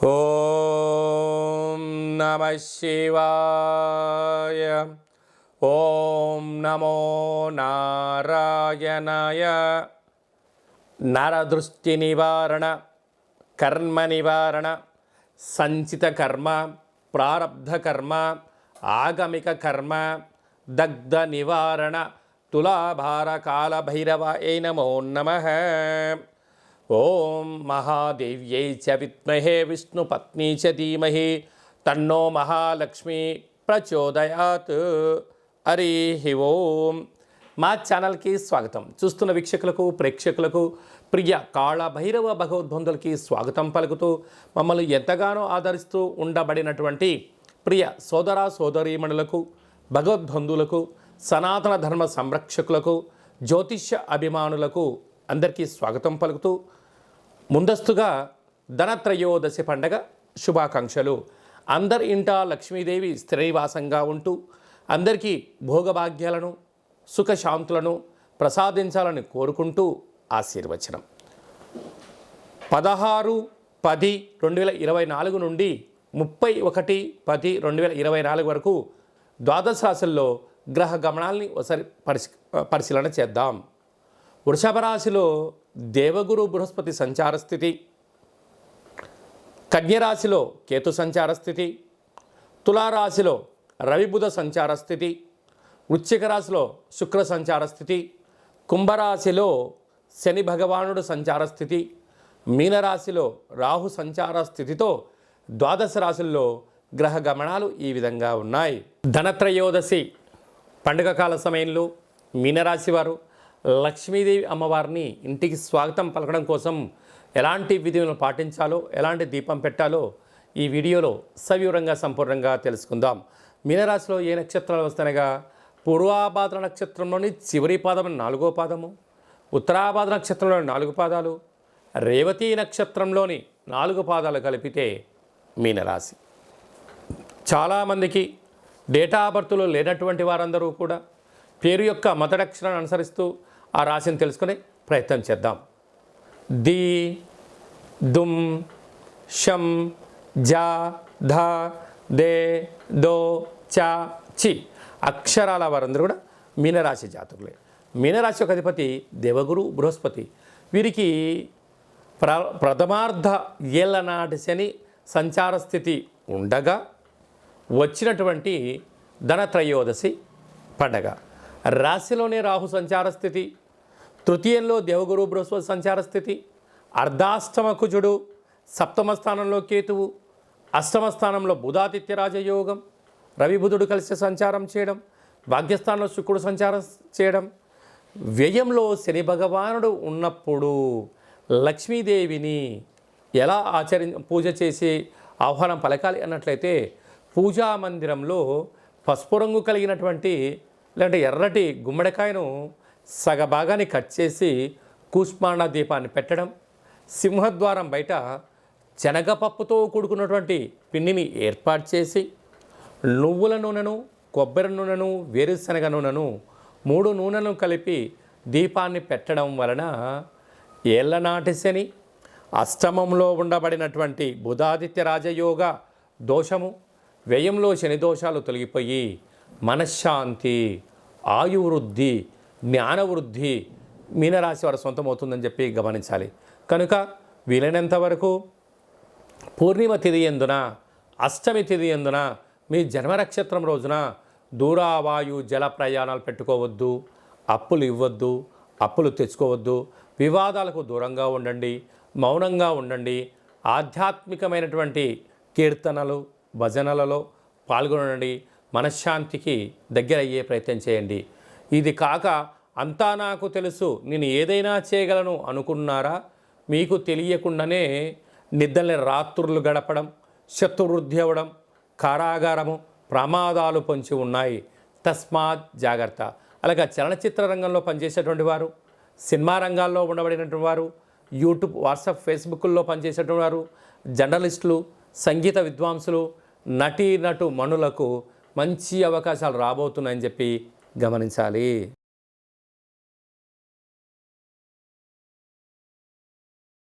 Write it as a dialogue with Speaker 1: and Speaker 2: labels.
Speaker 1: ఓం నమః శివాయ. ఓం నమో నారాయణాయ. నరదృష్టి నివారణ, కర్మ నివారణ, సంచిత కర్మ, ప్రారబ్ధ కర్మ, ఆగమిక కర్మ, దగ్ధ నివారణ, తులాభార కాల భైరవాయ నమో నమః. ఓం మహాదేవ్యై చ విద్మహే విష్ణుపత్నీ చ ధీమహి తన్నో మహాలక్ష్మి ప్రచోదయాత్. హరి ఓం. మా ఛానల్కి స్వాగతం. చూస్తున్న వీక్షకులకు, ప్రేక్షకులకు, ప్రియ కాళ భైరవ భగవద్బంధులకి స్వాగతం పలుకుతూ మమ్మల్ని ఎంతగానో ఆదరిస్తూ ఉండబడినటువంటి ప్రియ సోదర సోదరీమణులకు, భగవద్బంధువులకు, సనాతన ధర్మ సంరక్షకులకు, జ్యోతిష్య అభిమానులకు అందరికీ స్వాగతం పలుకుతూ ముందస్తుగా ధనత్రయోదశి పండగ శుభాకాంక్షలు. అందరి ఇంట లక్ష్మీదేవి స్థిరనివాసంగా ఉంటూ అందరికీ భోగభాగ్యాలను, సుఖశాంతులను ప్రసాదించాలని కోరుకుంటూ ఆశీర్వచనం. 16/10/2024 నుండి 31/10/2024 వరకు ద్వాదశ రాశుల్లో గ్రహ గమనాల్ని ఒకసారి పరిశీలన చేద్దాం. వృషభ రాశిలో దేవగురు బృహస్పతి సంచార స్థితి, కన్యరాశిలో కేతు సంచార స్థితి, తులారాశిలో రవి బుధ సంచార స్థితి, వృశ్చిక రాశిలో శుక్ర సంచార స్థితి, కుంభరాశిలో శని భగవానుడు సంచార స్థితి, మీనరాశిలో రాహు సంచార స్థితితో ద్వాదశ రాశుల్లో గ్రహ గమనాలు ఈ విధంగా ఉన్నాయి. ధనత్రయోదశి పండుగ కాల సమయంలో మీనరాశి వారు లక్ష్మీదేవి అమ్మవారిని ఇంటికి స్వాగతం పలకడం కోసం ఎలాంటి విధులను పాటించాలో, ఎలాంటి దీపం పెట్టాలో ఈ వీడియోలో సవివరంగా సంపూర్ణంగా తెలుసుకుందాం. మీనరాశిలో ఏ నక్షత్రాలు వస్తాయనగా పూర్వాభాద్ర నక్షత్రంలోని చివరి పాదం 4వ పాదము, ఉత్తరాభాద్ర నక్షత్రంలోని 4 పాదాలు, రేవతి నక్షత్రంలోని 4 పాదాలు కలిపితే మీనరాశి. చాలామందికి డేటా ఆఫ్ బర్త్లో లేనటువంటి వారందరూ కూడా పేరు యొక్క మొదటి అక్షరాన్ని అనుసరిస్తూ ఆ రాశిని తెలుసుకునే ప్రయత్నం చేద్దాం. ది, దుమ్, షం, జా, ధ, దే, దో, చ, చి అక్షరాల వారందరూ కూడా మీనరాశి జాతకులే. మీనరాశి యొక్క అధిపతి దేవగురు బృహస్పతి. వీరికి ప్రథమార్ధ ఏళ్ల నాటి శని సంచార స్థితి ఉండగా వచ్చినటువంటి ధనత్రయోదశి పండగ. రాశిలోనే రాహు సంచార స్థితి, తృతీయంలో దేవగురు బృహస్పతి సంచార స్థితి, అర్ధాష్టమ కుజుడు, సప్తమ స్థానంలో కేతువు, అష్టమ స్థానంలో బుధాదిత్య రాజయోగం, రవి బుధుడు కలిసి సంచారం చేయడం, భాగ్యస్థానంలో శుక్రుడు సంచారం చేయడం, వ్యయంలో శని భగవానుడు ఉన్నప్పుడు లక్ష్మీదేవిని ఎలా పూజ చేసి ఆహ్వానం పలకాలి అన్నట్లయితే పూజా మందిరంలో పసుపు రంగు కలిగినటువంటి లేదంటే ఎర్రటి గుమ్మడికాయను సగభాగాన్ని కట్ చేసి కూష్మాండ దీపాన్ని పెట్టడం, సింహద్వారం బయట శనగపప్పుతో కూడుకున్నటువంటి పిండిని ఏర్పాటు చేసి నువ్వుల నూనెను, కొబ్బరి నూనెను, వేరుశనగ నూనెను 3 నూనెలను కలిపి దీపాన్ని పెట్టడం వలన ఏళ్లనాటి శని, అష్టమంలో ఉండబడినటువంటి బుధాదిత్య రాజయోగ దోషము, వ్యయంలో శని దోషాలు తొలగిపోయి మనశ్శాంతి, ఆయువృద్ధి, జ్ఞానవృద్ధి మీనరాశి వారి సొంతమవుతుందని చెప్పి గమనించాలి. కనుక వీలైనంత వరకు పూర్ణిమ తిథి ఎందున, అష్టమి తిథి ఎందున, మీ జన్మ నక్షత్రం రోజున దూరావాయు జల ప్రయాణాలు పెట్టుకోవద్దు, అప్పులు ఇవ్వద్దు, అప్పులు తెచ్చుకోవద్దు, వివాదాలకు దూరంగా ఉండండి, మౌనంగా ఉండండి, ఆధ్యాత్మికమైనటువంటి కీర్తనలు, భజనలలో పాల్గొనండి, మనశ్శాంతికి దగ్గర అయ్యే ప్రయత్నం చేయండి. ఇది కాక అంతా నాకు తెలుసు, నేను ఏదైనా చేయగలను అనుకున్నారా? మీకు తెలియకుండానే నిద్రని రాత్రులు గడపడం, శత్రువృద్ధి అవ్వడం, కారాగారము, ప్రమాదాలు పొంచి ఉన్నాయి. తస్మాత్ జాగ్రత్త. అలాగే చలనచిత్ర రంగంలో పనిచేసేటువంటి వారు, సినిమా రంగాల్లో ఉండబడినటువంటి వారు, యూట్యూబ్, వాట్సాప్, ఫేస్బుక్లో పనిచేసేటువంటి వారు, జర్నలిస్టులు, సంగీత విద్వాంసులు, నటీ నటు మణులకు మంచి అవకాశాలు రాబోతున్నాయని చెప్పి గమనించాలి.